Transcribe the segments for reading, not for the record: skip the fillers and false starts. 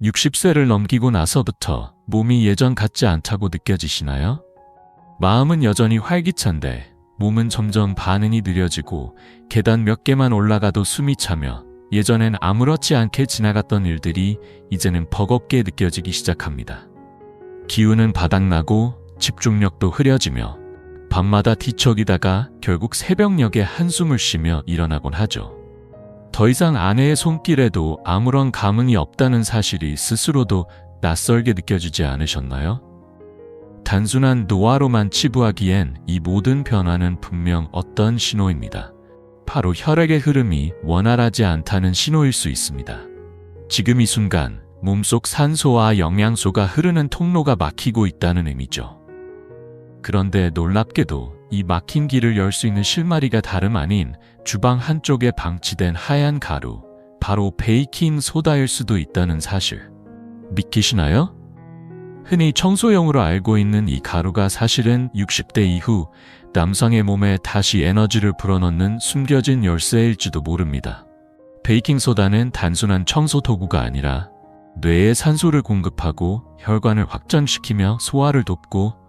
60세를 넘기고 나서부터 몸이 예전 같지 않다고 느껴지시나요? 마음은 여전히 활기찬데 몸은 점점 반응이 느려지고 계단 몇 개만 올라가도 숨이 차며 예전엔 아무렇지 않게 지나갔던 일들이 이제는 버겁게 느껴지기 시작합니다. 기운은 바닥나고 집중력도 흐려지며 밤마다 뒤척이다가 결국 새벽녘에 한숨을 쉬며 일어나곤 하죠. 더 이상 아내의 손길에도 아무런 감흥이 없다는 사실이 스스로도 낯설게 느껴지지 않으셨나요? 단순한 노화로만 치부하기엔 이 모든 변화는 분명 어떤 신호입니다. 바로 혈액의 흐름이 원활하지 않다는 신호일 수 있습니다. 지금 이 순간 몸속 산소와 영양소가 흐르는 통로가 막히고 있다는 의미죠. 그런데 놀랍게도 이 막힌 길을 열 수 있는 실마리가 다름 아닌 주방 한쪽에 방치된 하얀 가루, 바로 베이킹 소다일 수도 있다는 사실. 믿기시나요? 흔히 청소용으로 알고 있는 이 가루가 사실은 60대 이후 남성의 몸에 다시 에너지를 불어넣는 숨겨진 열쇠일지도 모릅니다. 베이킹소다는 단순한 청소 도구가 아니라 뇌에 산소를 공급하고 혈관을 확장시키며 소화를 돕고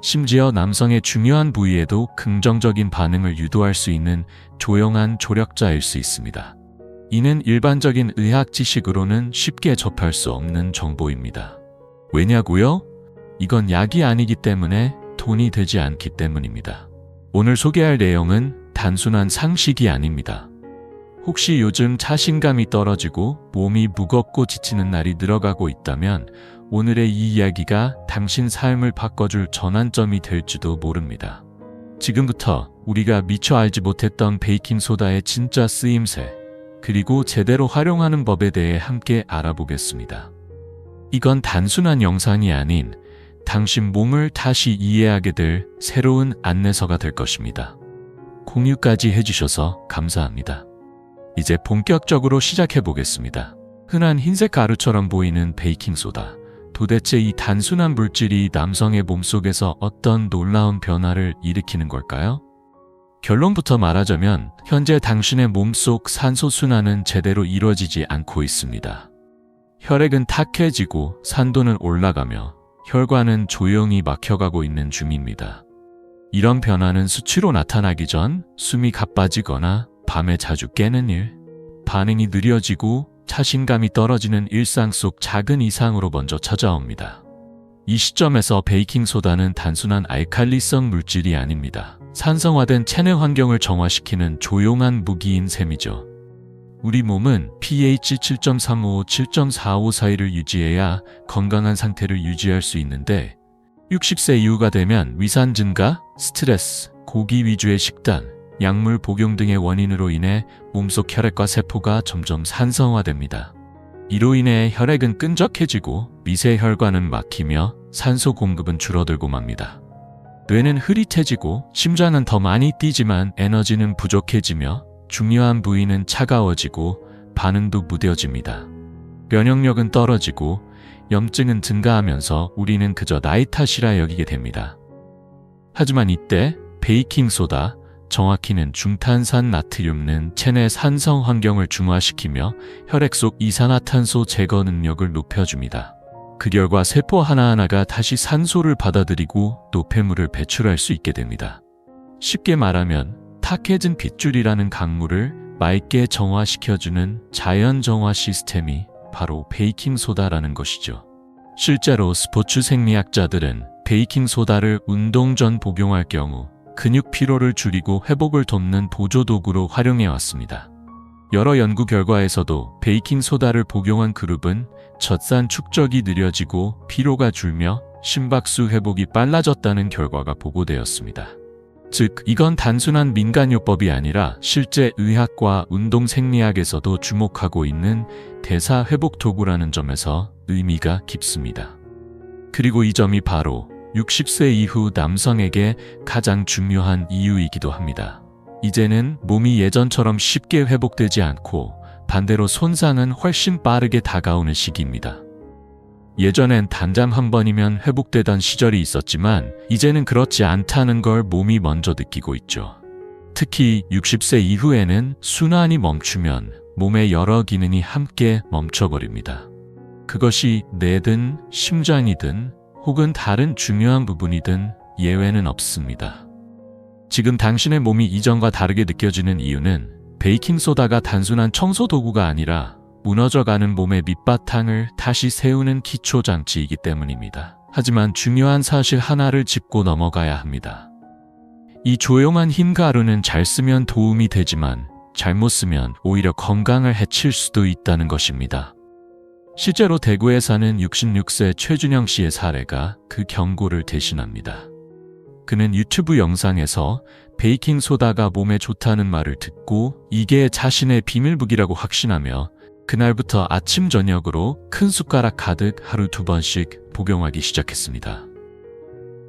심지어 남성의 중요한 부위에도 긍정적인 반응을 유도할 수 있는 조용한 조력자일 수 있습니다. 이는 일반적인 의학 지식으로는 쉽게 접할 수 없는 정보입니다. 왜냐고요? 이건 약이 아니기 때문에 돈이 되지 않기 때문입니다. 오늘 소개할 내용은 단순한 상식이 아닙니다. 혹시 요즘 자신감이 떨어지고 몸이 무겁고 지치는 날이 늘어가고 있다면 오늘의 이 이야기가 당신 삶을 바꿔줄 전환점이 될지도 모릅니다. 지금부터 우리가 미처 알지 못했던 베이킹소다의 진짜 쓰임새, 그리고 제대로 활용하는 법에 대해 함께 알아보겠습니다. 이건 단순한 영상이 아닌 당신 몸을 다시 이해하게 될 새로운 안내서가 될 것입니다. 공유까지 해주셔서 감사합니다. 이제 본격적으로 시작해 보겠습니다. 흔한 흰색 가루처럼 보이는 베이킹소다. 도대체 이 단순한 물질이 남성의 몸속에서 어떤 놀라운 변화를 일으키는 걸까요? 결론부터 말하자면 현재 당신의 몸속 산소 순환은 제대로 이루어지지 않고 있습니다. 혈액은 탁해지고 산도는 올라가며 혈관은 조용히 막혀가고 있는 중입니다. 이런 변화는 수치로 나타나기 전 숨이 가빠지거나 밤에 자주 깨는 일, 반응이 느려지고 자신감이 떨어지는 일상 속 작은 이상으로 먼저 찾아옵니다. 이 시점에서 베이킹소다는 단순한 알칼리성 물질이 아닙니다. 산성화된 체내 환경을 정화시키는 조용한 무기인 셈이죠. 우리 몸은 pH 7.35, 7.45 사이를 유지해야 건강한 상태를 유지할 수 있는데 60세 이후가 되면 위산 증가, 스트레스, 고기 위주의 식단, 약물 복용 등의 원인으로 인해 몸속 혈액과 세포가 점점 산성화됩니다. 이로 인해 혈액은 끈적해지고 미세혈관은 막히며 산소 공급은 줄어들고 맙니다. 뇌는 흐릿해지고 심장은 더 많이 뛰지만 에너지는 부족해지며 중요한 부위는 차가워지고 반응도 무뎌집니다. 면역력은 떨어지고 염증은 증가하면서 우리는 그저 나이 탓이라 여기게 됩니다. 하지만 이때 베이킹소다, 정확히는 중탄산 나트륨은 체내 산성 환경을 중화시키며 혈액 속 이산화탄소 제거 능력을 높여줍니다. 그 결과 세포 하나하나가 다시 산소를 받아들이고 노폐물을 배출할 수 있게 됩니다. 쉽게 말하면 탁해진 빗줄이라는 강물을 맑게 정화시켜주는 자연 정화 시스템이 바로 베이킹소다라는 것이죠. 실제로 스포츠 생리학자들은 베이킹소다를 운동 전 복용할 경우 근육 피로를 줄이고 회복을 돕는 보조도구로 활용해 왔습니다. 여러 연구 결과에서도 베이킹소다를 복용한 그룹은 젖산 축적이 느려지고 피로가 줄며 심박수 회복이 빨라졌다는 결과가 보고되었습니다. 즉, 이건 단순한 민간요법이 아니라 실제 의학과 운동생리학에서도 주목하고 있는 대사회복 도구라는 점에서 의미가 깊습니다. 그리고 이 점이 바로 60세 이후 남성에게 가장 중요한 이유이기도 합니다. 이제는 몸이 예전처럼 쉽게 회복되지 않고 반대로 손상은 훨씬 빠르게 다가오는 시기입니다. 예전엔 단잠 한 번이면 회복되던 시절이 있었지만 이제는 그렇지 않다는 걸 몸이 먼저 느끼고 있죠. 특히 60세 이후에는 순환이 멈추면 몸의 여러 기능이 함께 멈춰버립니다. 그것이 뇌든 심장이든 혹은 다른 중요한 부분이든 예외는 없습니다. 지금 당신의 몸이 이전과 다르게 느껴지는 이유는 베이킹소다가 단순한 청소 도구가 아니라 무너져가는 몸의 밑바탕을 다시 세우는 기초 장치이기 때문입니다. 하지만 중요한 사실 하나를 짚고 넘어가야 합니다. 이 조용한 흰 가루는 잘 쓰면 도움이 되지만 잘못 쓰면 오히려 건강을 해칠 수도 있다는 것입니다. 실제로 대구에 사는 66세 최준영 씨의 사례가 그 경고를 대신합니다. 그는 유튜브 영상에서 베이킹소다가 몸에 좋다는 말을 듣고 이게 자신의 비밀북이라고 확신하며 그날부터 아침 저녁으로 큰 숟가락 가득 하루 2번씩 복용하기 시작했습니다.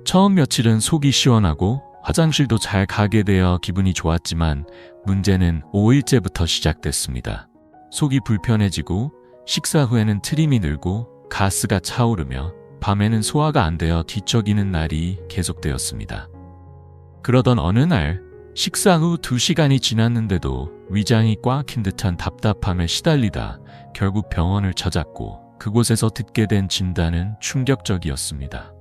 처음 며칠은 속이 시원하고 화장실도 잘 가게 되어 기분이 좋았지만 문제는 5일째부터 시작됐습니다. 속이 불편해지고 식사 후에는 트림이 늘고 가스가 차오르며 밤에는 소화가 안 되어 뒤척이는 날이 계속되었습니다. 그러던 어느 날 식사 후 2시간이 지났는데도 위장이 꽉 낀 듯한 답답함에 시달리다 결국 병원을 찾았고 그곳에서 듣게 된 진단은 충격적이었습니다.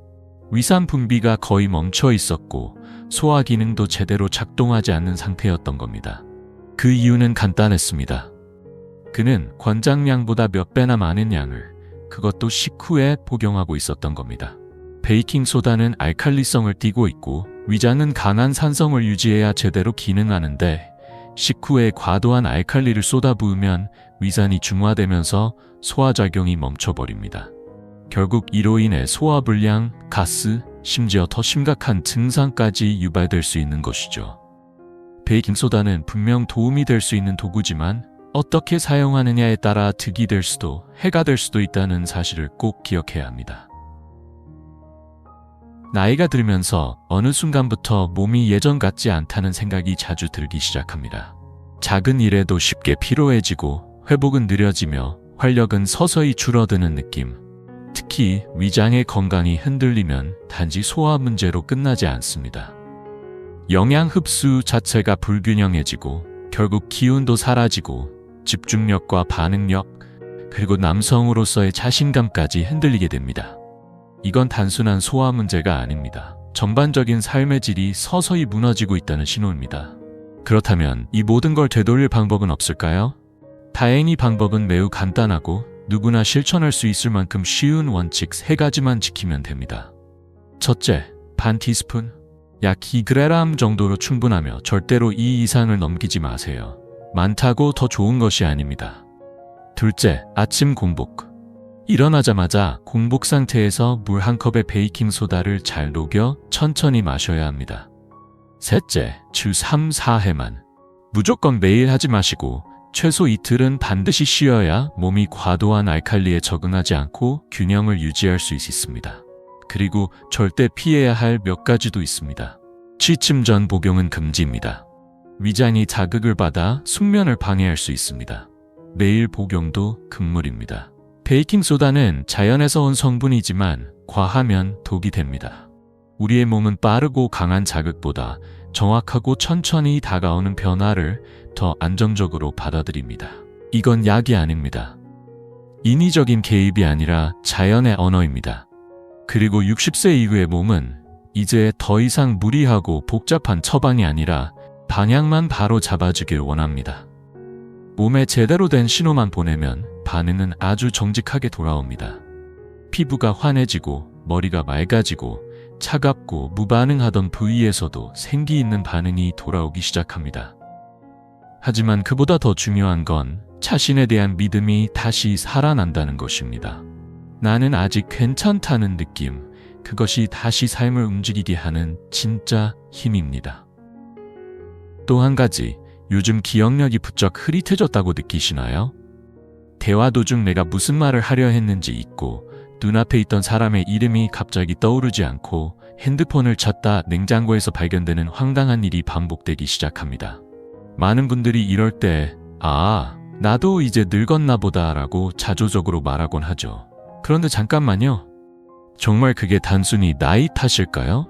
위산 분비가 거의 멈춰 있었고 소화 기능도 제대로 작동하지 않는 상태였던 겁니다. 그 이유는 간단했습니다. 그는 권장량보다 몇 배나 많은 양을, 그것도 식후에 복용하고 있었던 겁니다. 베이킹소다는 알칼리성을 띠고 있고 위장은 강한 산성을 유지해야 제대로 기능하는데 식후에 과도한 알칼리를 쏟아부으면 위산이 중화되면서 소화작용이 멈춰버립니다. 결국 이로 인해 소화불량, 가스, 심지어 더 심각한 증상까지 유발될 수 있는 것이죠. 베이킹소다는 분명 도움이 될 수 있는 도구지만 어떻게 사용하느냐에 따라 득이 될 수도 해가 될 수도 있다는 사실을 꼭 기억해야 합니다. 나이가 들면서 어느 순간부터 몸이 예전 같지 않다는 생각이 자주 들기 시작합니다. 작은 일에도 쉽게 피로해지고 회복은 느려지며 활력은 서서히 줄어드는 느낌. 특히 위장의 건강이 흔들리면 단지 소화 문제로 끝나지 않습니다. 영양 흡수 자체가 불균형해지고 결국 기운도 사라지고 집중력과 반응력, 그리고 남성으로서의 자신감까지 흔들리게 됩니다. 이건 단순한 소화 문제가 아닙니다. 전반적인 삶의 질이 서서히 무너지고 있다는 신호입니다. 그렇다면 이 모든 걸 되돌릴 방법은 없을까요? 다행히 방법은 매우 간단하고 누구나 실천할 수 있을 만큼 쉬운 원칙 3가지만 지키면 됩니다. 첫째, 반 티스푼, 약 2g 정도로 충분하며 절대로 이 이상을 넘기지 마세요. 많다고 더 좋은 것이 아닙니다. 둘째, 아침 공복. 일어나자마자 공복 상태에서 물 1컵에 베이킹소다를 잘 녹여 천천히 마셔야 합니다. 셋째, 주 3, 4회만. 무조건 매일 하지 마시고 최소 이틀은 반드시 쉬어야 몸이 과도한 알칼리에 적응하지 않고 균형을 유지할 수 있습니다. 그리고 절대 피해야 할 몇 가지도 있습니다. 취침 전 복용은 금지입니다. 위장이 자극을 받아 숙면을 방해할 수 있습니다. 매일 복용도 금물입니다. 베이킹소다는 자연에서 온 성분이지만 과하면 독이 됩니다. 우리의 몸은 빠르고 강한 자극보다 정확하고 천천히 다가오는 변화를 더 안정적으로 받아들입니다. 이건 약이 아닙니다. 인위적인 개입이 아니라 자연의 언어입니다. 그리고 60세 이후의 몸은 이제 더 이상 무리하고 복잡한 처방이 아니라 방향만 바로 잡아주길 원합니다. 몸에 제대로 된 신호만 보내면 반응은 아주 정직하게 돌아옵니다. 피부가 환해지고 머리가 맑아지고 차갑고 무반응하던 부위에서도 생기 있는 반응이 돌아오기 시작합니다. 하지만 그보다 더 중요한 건 자신에 대한 믿음이 다시 살아난다는 것입니다. 나는 아직 괜찮다는 느낌, 그것이 다시 삶을 움직이게 하는 진짜 힘입니다. 또 한 가지, 요즘 기억력이 부쩍 흐릿해졌다고 느끼시나요? 대화 도중 내가 무슨 말을 하려 했는지 잊고 눈앞에 있던 사람의 이름이 갑자기 떠오르지 않고 핸드폰을 찾다 냉장고에서 발견되는 황당한 일이 반복되기 시작합니다. 많은 분들이 이럴 때 나도 이제 늙었나 보다 라고 자조적으로 말하곤 하죠. 그런데 잠깐만요. 정말 그게 단순히 나이 탓일까요?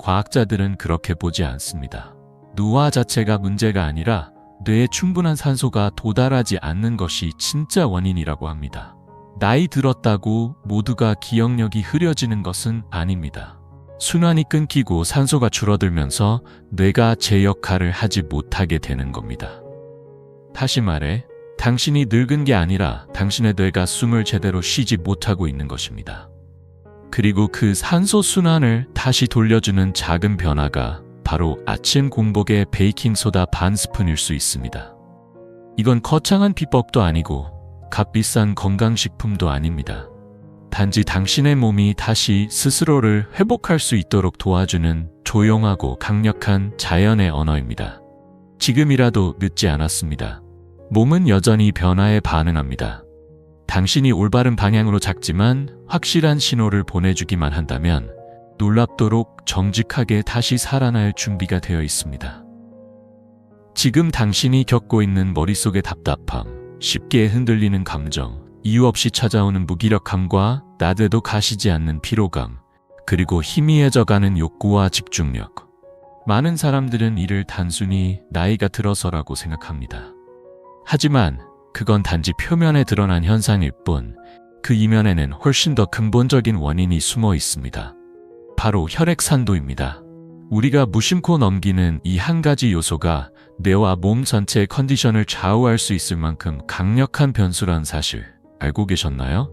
과학자들은 그렇게 보지 않습니다. 노화 자체가 문제가 아니라 뇌에 충분한 산소가 도달하지 않는 것이 진짜 원인이라고 합니다. 나이 들었다고 모두가 기억력이 흐려지는 것은 아닙니다. 순환이 끊기고 산소가 줄어들면서 뇌가 제 역할을 하지 못하게 되는 겁니다. 다시 말해, 당신이 늙은 게 아니라 당신의 뇌가 숨을 제대로 쉬지 못하고 있는 것입니다. 그리고 그 산소 순환을 다시 돌려주는 작은 변화가 바로 아침 공복에 베이킹소다 반 스푼일 수 있습니다. 이건 거창한 비법도 아니고 값비싼 건강식품도 아닙니다. 단지 당신의 몸이 다시 스스로를 회복할 수 있도록 도와주는 조용하고 강력한 자연의 언어입니다. 지금이라도 늦지 않았습니다. 몸은 여전히 변화에 반응합니다. 당신이 올바른 방향으로 작지만 확실한 신호를 보내주기만 한다면 놀랍도록 정직하게 다시 살아날 준비가 되어 있습니다. 지금 당신이 겪고 있는 머릿속의 답답함, 쉽게 흔들리는 감정, 이유 없이 찾아오는 무기력함과 나돼도 가시지 않는 피로감, 그리고 희미해져가는 욕구와 집중력. 많은 사람들은 이를 단순히 나이가 들어서라고 생각합니다. 하지만 그건 단지 표면에 드러난 현상일 뿐, 그 이면에는 훨씬 더 근본적인 원인이 숨어 있습니다. 바로 혈액산도입니다. 우리가 무심코 넘기는 이 한 가지 요소가 뇌와 몸 전체의 컨디션을 좌우할 수 있을 만큼 강력한 변수란 사실 알고 계셨나요?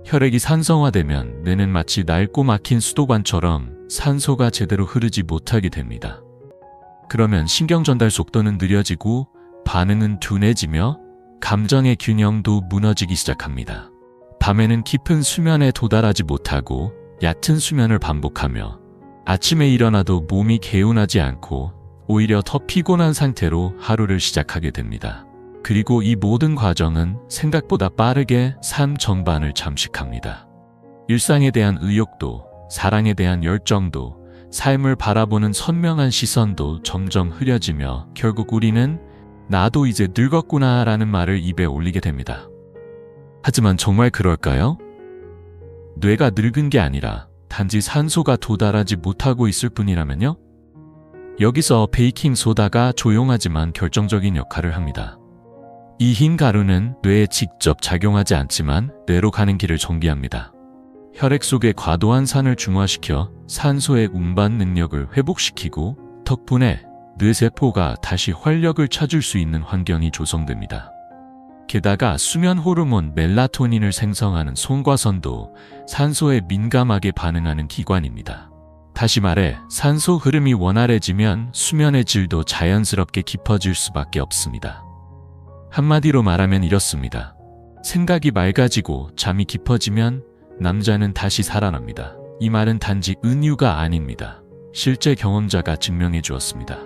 혈액이 산성화되면 뇌는 마치 낡고 막힌 수도관처럼 산소가 제대로 흐르지 못하게 됩니다. 그러면 신경 전달 속도는 느려지고 반응은 둔해지며 감정의 균형도 무너지기 시작합니다. 밤에는 깊은 수면에 도달하지 못하고 얕은 수면을 반복하며 아침에 일어나도 몸이 개운하지 않고 오히려 더 피곤한 상태로 하루를 시작하게 됩니다. 그리고 이 모든 과정은 생각보다 빠르게 삶 전반을 잠식합니다. 일상에 대한 의욕도, 사랑에 대한 열정도, 삶을 바라보는 선명한 시선도 점점 흐려지며 결국 우리는 나도 이제 늙었구나 라는 말을 입에 올리게 됩니다. 하지만 정말 그럴까요? 뇌가 늙은 게 아니라 단지 산소가 도달하지 못하고 있을 뿐이라면요? 여기서 베이킹소다가 조용하지만 결정적인 역할을 합니다. 이 흰 가루는 뇌에 직접 작용하지 않지만 뇌로 가는 길을 정비합니다. 혈액 속에 과도한 산을 중화시켜 산소의 운반 능력을 회복시키고 덕분에 뇌세포가 다시 활력을 찾을 수 있는 환경이 조성됩니다. 게다가 수면 호르몬 멜라토닌을 생성하는 송과선도 산소에 민감하게 반응하는 기관입니다. 다시 말해 산소 흐름이 원활해지면 수면의 질도 자연스럽게 깊어질 수밖에 없습니다. 한마디로 말하면 이렇습니다. 생각이 맑아지고 잠이 깊어지면 남자는 다시 살아납니다. 이 말은 단지 은유가 아닙니다. 실제 경험자가 증명해 주었습니다.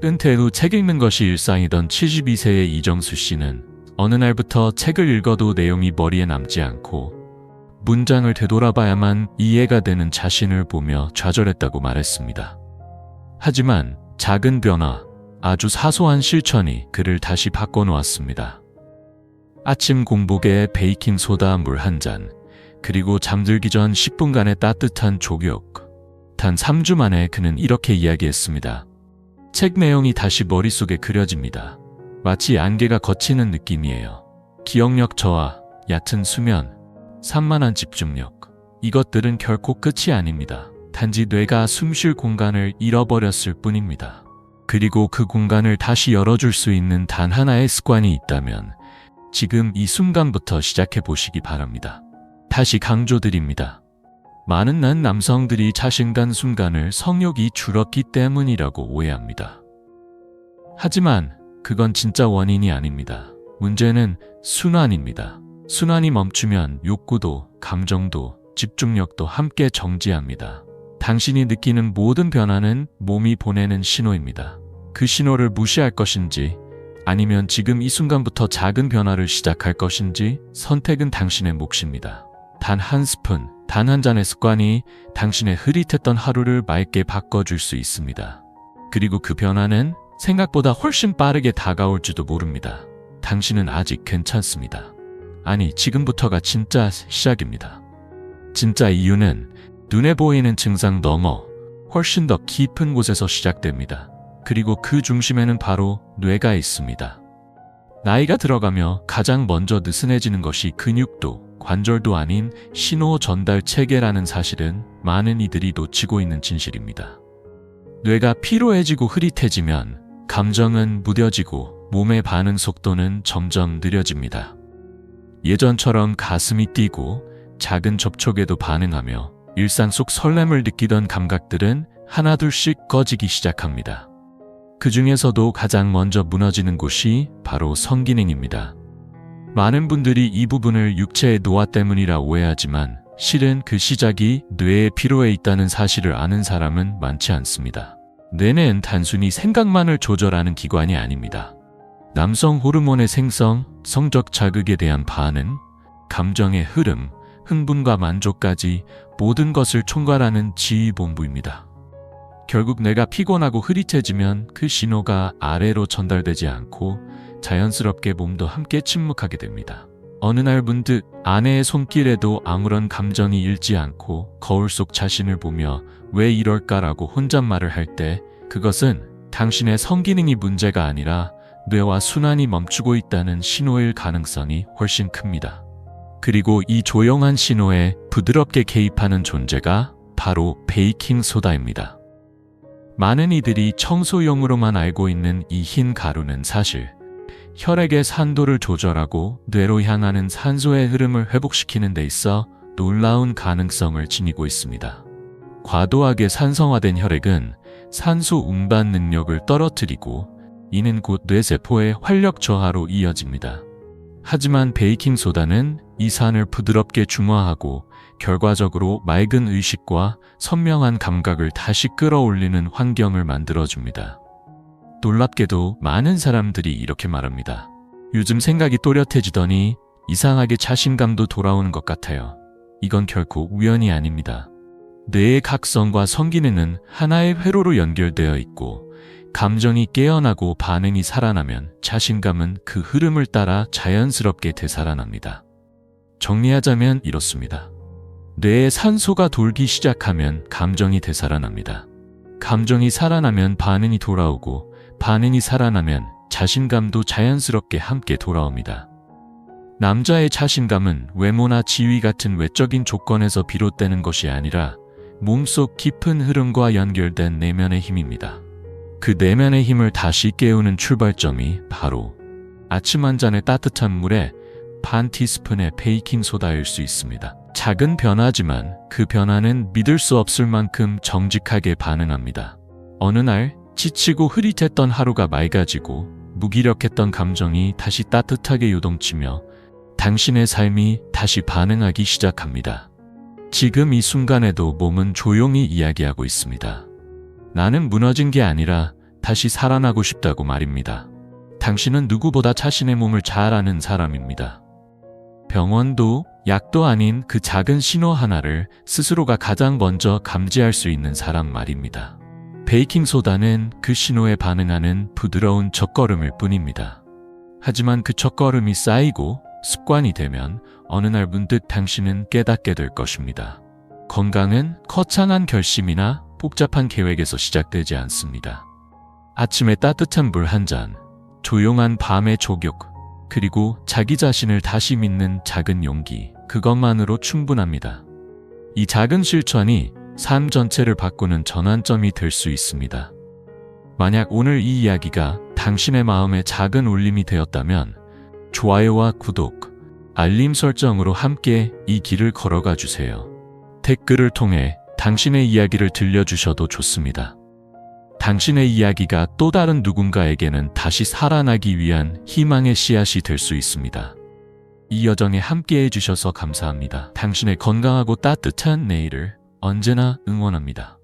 은퇴 후 책 읽는 것이 일상이던 72세의 이정수 씨는 어느 날부터 책을 읽어도 내용이 머리에 남지 않고 문장을 되돌아봐야만 이해가 되는 자신을 보며 좌절했다고 말했습니다. 하지만 작은 변화, 아주 사소한 실천이 그를 다시 바꿔놓았습니다. 아침 공복에 베이킹소다 물 한 잔, 그리고 잠들기 전 10분간의 따뜻한 족욕. 단 3주 만에 그는 이렇게 이야기했습니다. 책 내용이 다시 머릿속에 그려집니다. 마치 안개가 걷히는 느낌이에요. 기억력 저하, 얕은 수면, 산만한 집중력. 이것들은 결코 끝이 아닙니다. 단지 뇌가 숨쉴 공간을 잃어버렸을 뿐입니다. 그리고 그 공간을 다시 열어줄 수 있는 단 하나의 습관이 있다면 지금 이 순간부터 시작해 보시기 바랍니다. 다시 강조드립니다. 많은 남성들이 자신간 순간을 성욕이 줄었기 때문이라고 오해합니다. 하지만 그건 진짜 원인이 아닙니다. 문제는 순환입니다. 순환이 멈추면 욕구도, 감정도, 집중력도 함께 정지합니다. 당신이 느끼는 모든 변화는 몸이 보내는 신호입니다. 그 신호를 무시할 것인지 아니면 지금 이 순간부터 작은 변화를 시작할 것인지 선택은 당신의 몫입니다. 단 한 스푼, 단 한 잔의 습관이 당신의 흐릿했던 하루를 맑게 바꿔줄 수 있습니다. 그리고 그 변화는 생각보다 훨씬 빠르게 다가올지도 모릅니다. 당신은 아직 괜찮습니다. 아니, 지금부터가 진짜 시작입니다. 진짜 이유는 눈에 보이는 증상 넘어 훨씬 더 깊은 곳에서 시작됩니다. 그리고 그 중심에는 바로 뇌가 있습니다. 나이가 들어가며 가장 먼저 느슨해지는 것이 근육도 관절도 아닌 신호 전달 체계라는 사실은 많은 이들이 놓치고 있는 진실입니다. 뇌가 피로해지고 흐릿해지면 감정은 무뎌지고 몸의 반응 속도는 점점 느려집니다. 예전처럼 가슴이 뛰고 작은 접촉에도 반응하며 일상 속 설렘을 느끼던 감각들은 하나둘씩 꺼지기 시작합니다. 그 중에서도 가장 먼저 무너지는 곳이 바로 성기능입니다. 많은 분들이 이 부분을 육체의 노화 때문이라 오해하지만 실은 그 시작이 뇌의 피로에 있다는 사실을 아는 사람은 많지 않습니다. 뇌는 단순히 생각만을 조절하는 기관이 아닙니다. 남성 호르몬의 생성, 성적 자극에 대한 반응, 감정의 흐름, 흥분과 만족까지 모든 것을 총괄하는 지휘본부입니다. 결국 뇌가 피곤하고 흐릿해지면 그 신호가 아래로 전달되지 않고 자연스럽게 몸도 함께 침묵하게 됩니다. 어느 날 문득 아내의 손길에도 아무런 감정이 일지 않고 거울 속 자신을 보며 왜 이럴까라고 혼잣말을 할 때 그것은 당신의 성기능이 문제가 아니라 뇌와 순환이 멈추고 있다는 신호일 가능성이 훨씬 큽니다. 그리고 이 조용한 신호에 부드럽게 개입하는 존재가 바로 베이킹 소다입니다. 많은 이들이 청소용으로만 알고 있는 이 흰 가루는 사실 혈액의 산도를 조절하고 뇌로 향하는 산소의 흐름을 회복시키는 데 있어 놀라운 가능성을 지니고 있습니다. 과도하게 산성화된 혈액은 산소 운반 능력을 떨어뜨리고 이는 곧 뇌세포의 활력 저하로 이어집니다. 하지만 베이킹소다는 이 산을 부드럽게 중화하고 결과적으로 맑은 의식과 선명한 감각을 다시 끌어올리는 환경을 만들어줍니다. 놀랍게도 많은 사람들이 이렇게 말합니다. 요즘 생각이 또렷해지더니 이상하게 자신감도 돌아오는 것 같아요. 이건 결코 우연이 아닙니다. 뇌의 각성과 성기능은 하나의 회로로 연결되어 있고 감정이 깨어나고 반응이 살아나면 자신감은 그 흐름을 따라 자연스럽게 되살아납니다. 정리하자면 이렇습니다. 뇌에 산소가 돌기 시작하면 감정이 되살아납니다. 감정이 살아나면 반응이 돌아오고 반응이 살아나면 자신감도 자연스럽게 함께 돌아옵니다. 남자의 자신감은 외모나 지위 같은 외적인 조건에서 비롯되는 것이 아니라 몸속 깊은 흐름과 연결된 내면의 힘입니다. 그 내면의 힘을 다시 깨우는 출발점이 바로 아침 한 잔의 따뜻한 물에 반 티스푼의 베이킹소다일 수 있습니다. 작은 변화지만 그 변화는 믿을 수 없을 만큼 정직하게 반응합니다. 어느 날 지치고 흐릿했던 하루가 맑아지고 무기력했던 감정이 다시 따뜻하게 요동치며 당신의 삶이 다시 반응하기 시작합니다. 지금 이 순간에도 몸은 조용히 이야기하고 있습니다. 나는 무너진 게 아니라 다시 살아나고 싶다고 말입니다. 당신은 누구보다 자신의 몸을 잘 아는 사람입니다. 병원도 약도 아닌 그 작은 신호 하나를 스스로가 가장 먼저 감지할 수 있는 사람 말입니다. 베이킹소다는 그 신호에 반응하는 부드러운 첫걸음일 뿐입니다. 하지만 그 첫걸음이 쌓이고 습관이 되면 어느 날 문득 당신은 깨닫게 될 것입니다. 건강은 거창한 결심이나 복잡한 계획에서 시작되지 않습니다. 아침에 따뜻한 물 한 잔, 조용한 밤의 족욕, 그리고 자기 자신을 다시 믿는 작은 용기, 그것만으로 충분합니다. 이 작은 실천이 삶 전체를 바꾸는 전환점이 될 수 있습니다. 만약 오늘 이 이야기가 당신의 마음에 작은 울림이 되었다면 좋아요와 구독, 알림 설정으로 함께 이 길을 걸어가 주세요. 댓글을 통해 당신의 이야기를 들려주셔도 좋습니다. 당신의 이야기가 또 다른 누군가에게는 다시 살아나기 위한 희망의 씨앗이 될 수 있습니다. 이 여정에 함께 해주셔서 감사합니다. 당신의 건강하고 따뜻한 내일을 언제나 응원합니다.